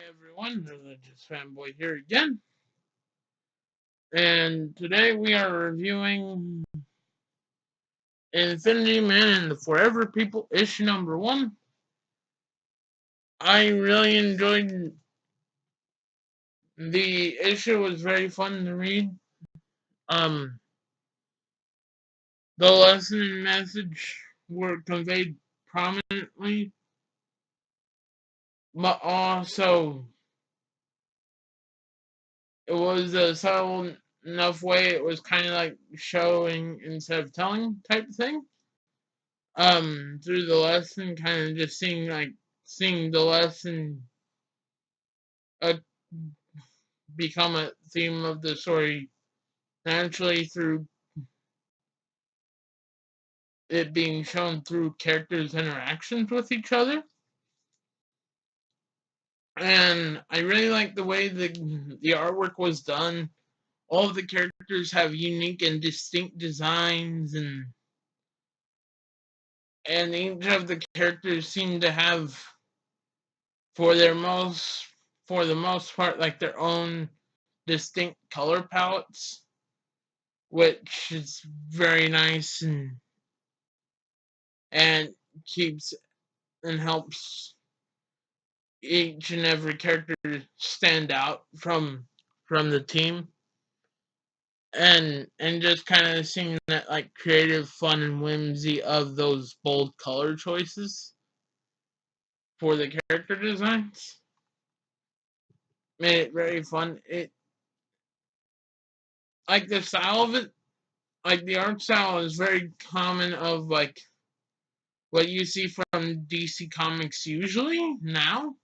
Everyone, Religious Fanboy here again, and today we are reviewing Infinity Man and the Forever People issue number 1. I really enjoyed the issue; it was very fun to read. Um, the lesson and message were conveyed prominently, but also it was a subtle enough way. It was kind of like showing instead of telling type thing. Through the lesson, kind of just seeing the lesson uh, become a theme of the story naturally through it being shown through characters' interactions with each other. And I really like the way the artwork was done. All of the characters have unique and distinct designs, and each of the characters seem to have, for their most for the most part, like their own distinct color palettes, which is very nice and keeps and helps each and every character stand out from the team, and just kind of seeing that like creative fun and whimsy of those bold color choices for the character designs made it very fun. It like the style of it, like the art style is very common of like what you see from DC Comics usually now,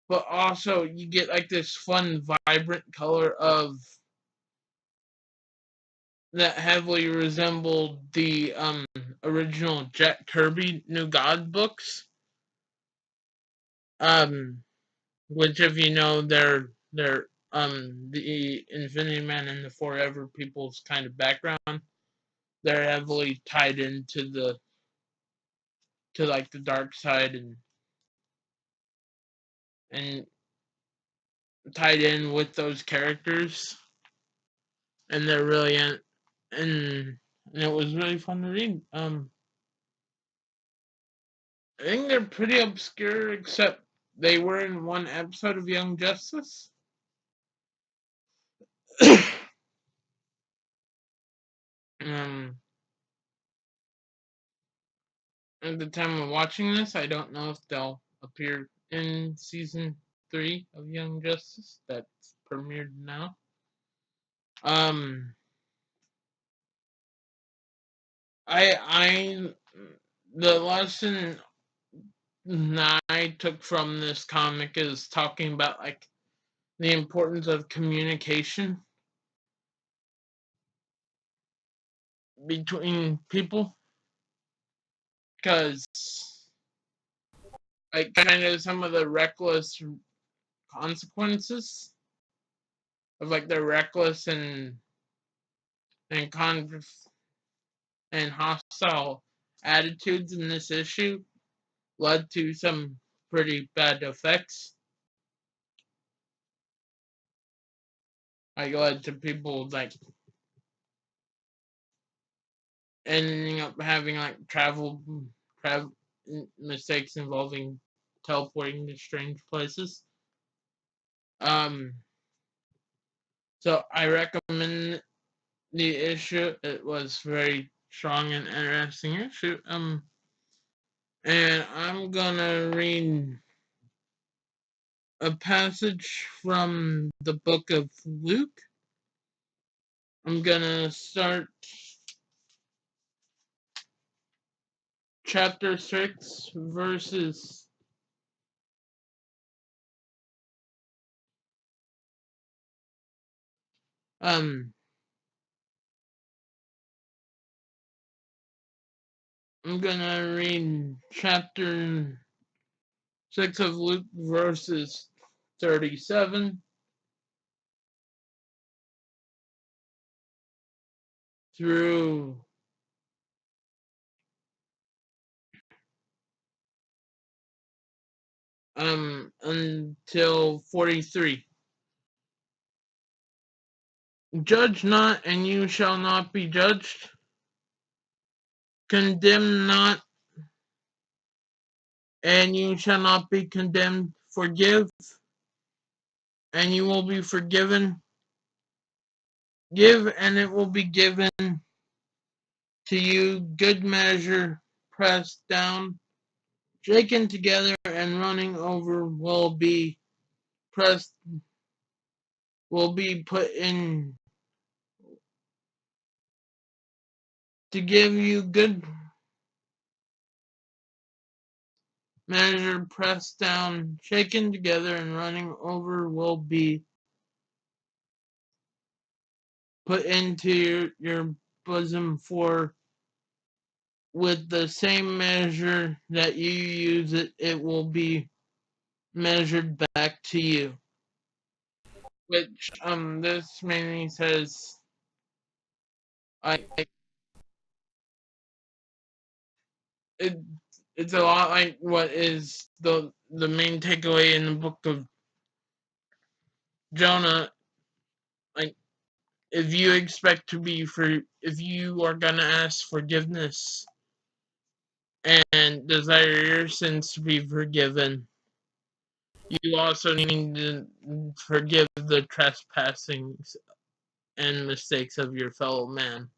but also you get like this fun, vibrant color of that heavily resembled the original Jack Kirby New God books. Um, which if you know they're the Infinity Man and the Forever People's kind of background. They're heavily tied into the to like the dark side and tied in with those characters, and they're really and it was really fun to read. I think they're pretty obscure, except they were in one episode of Young Justice. um, at the time of watching this, I don't know if they'll appear in season 3 of Young Justice that's premiered now. Um, I the lesson I took from this comic is talking about like the importance of communication between people, because like kind of some of the reckless consequences of like their reckless and and hostile attitudes in this issue led to some pretty bad effects. Like led to people like ending up having like travel mistakes involving teleporting to strange places. Um, so I recommend the issue. It was very strong and interesting issue. And I'm gonna read a passage from the book of Luke. I'm gonna start chapter 6, verses um I'm gonna read chapter 6 of Luke, verses 37 through until till 43. Judge not, and you shall not be judged. Condemn not, and you shall not be condemned. Forgive, and you will be forgiven. Give, and it will be given to you. Good measure, pressed down, shaken together, and running over will be put in to give you good measure, pressed down, shaken together, and running over will be put into your bosom. For with the same measure that you use it will be measured back to you. Which this mainly says I it it's a lot like what is the main takeaway in the book of Jonah. Like if you expect to be if you are gonna ask forgiveness and desire your sins to be forgiven, you also need to forgive the trespassings and mistakes of your fellow man.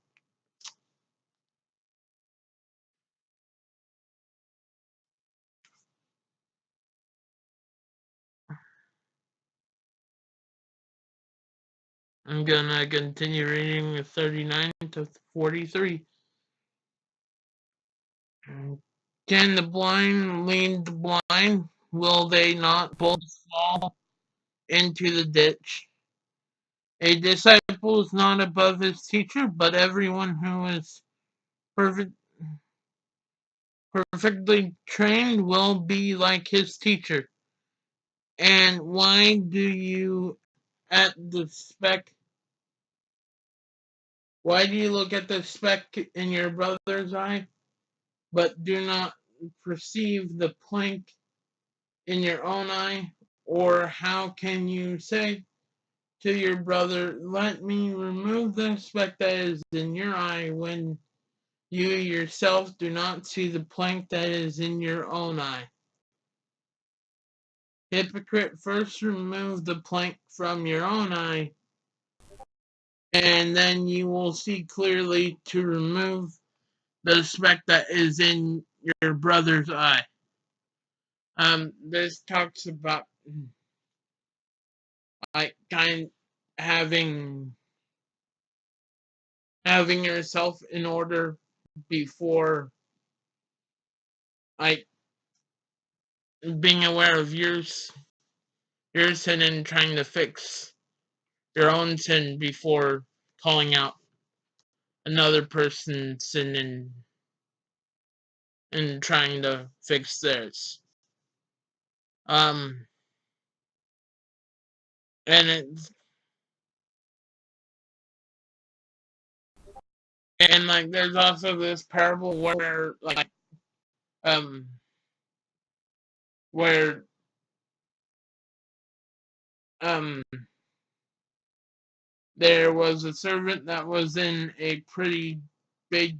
I'm gonna continue reading with 39 to 43. Can the blind lead the blind? Will they not both fall into the ditch? A disciple is not above his teacher, but everyone who is perfect, perfectly trained will be like his teacher. And why do you at the speck? Why do you look at the speck in your brother's eye, but do not perceive the plank in your own eye? Or how can you say to your brother, let me remove the speck that is in your eye, when you yourself do not see the plank that is in your own eye? Hypocrite, first remove the plank from your own eye, and then you will see clearly to remove the speck that is in your brother's eye. This talks about like having yourself in order before like being aware of your sin and trying to fix your own sin before calling out another person's sin and trying to fix theirs. Um and it's and like there's also this parable where like um where um there was a servant that was in a pretty big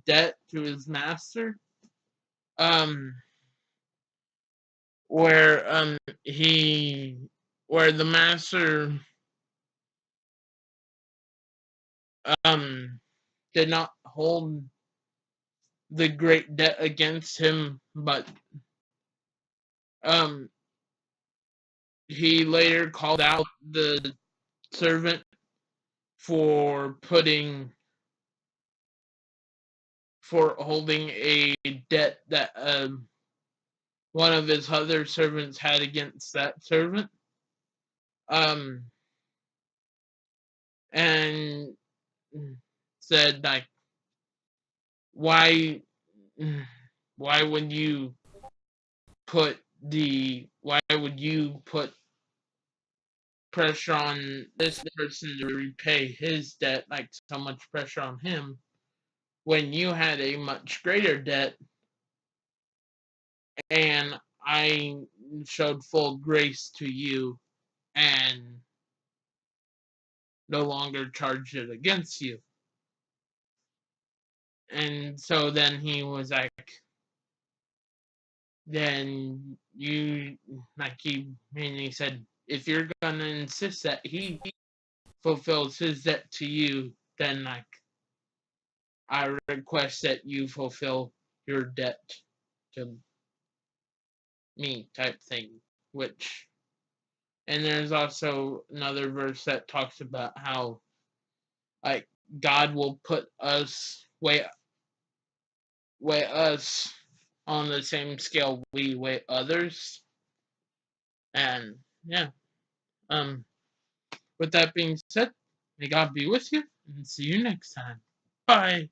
debt to his master. Um where he where the master um did not hold the great debt against him, but um he later called out the servant for holding a debt that one of his other servants had against that servant. Um and said like why why would you why would you put pressure on this person to repay his debt, like so much pressure on him, when you had a much greater debt? And I showed full grace to you and no longer charged it against you. And so then he was like, then you, like he said, if you're gonna insist that he fulfills his debt to you, then like I request that you fulfill your debt to me, type thing. Which, and there's also another verse that talks about how like God will put us weigh us on the same scale we weigh others. And yeah, um, with that being said, may God be with you and see you next time. Bye.